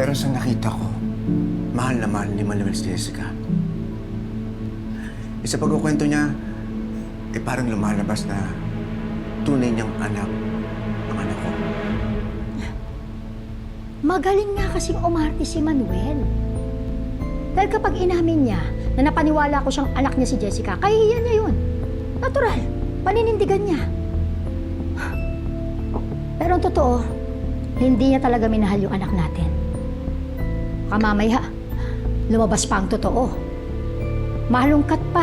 Pero sa nakita ko, mahal na mahal ni Manuel si Jessica. Sa pagkukwento niya, parang lumalabas na tunay niyang anak ng anak ko. Magaling nga kasing umarte si Manuel. Dahil kapag inamin niya na napaniwala ko siyang anak niya si Jessica, kahihiyan niya yun. Natural, paninindigan niya. Pero ang totoo, hindi niya talaga minahal yung anak natin. Kamamaya, lumabas pa ang totoo. Malungkat pa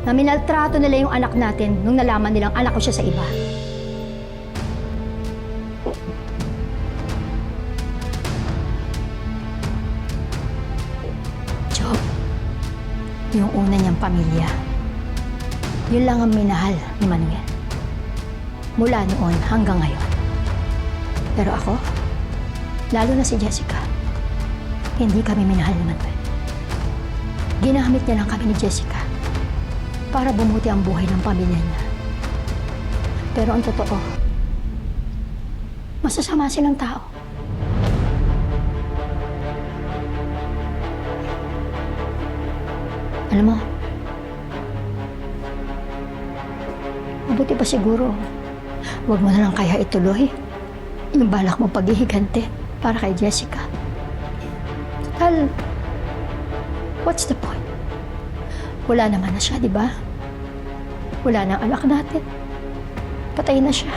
na minaltrato nila yung anak natin nung nalaman nilang anak ko siya sa iba. Job, yung una niyang pamilya, yun lang ang minahal ni Manuel. Mula noon hanggang ngayon. Pero ako, lalo na si Jessica, hindi kami minahal ni Manuel. Ginamit niya lang kami ni Jessica para bumuti ang buhay ng pamilya niya. Pero ang totoo, masasama silang tao. Alam mo, mabuti pa siguro, huwag mo na lang kaya ituloy yung balak mo paghihigante para kay Jessica. Tal, what's the point? Wala naman na siya, di ba? Wala na ang anak natin. Patay na siya.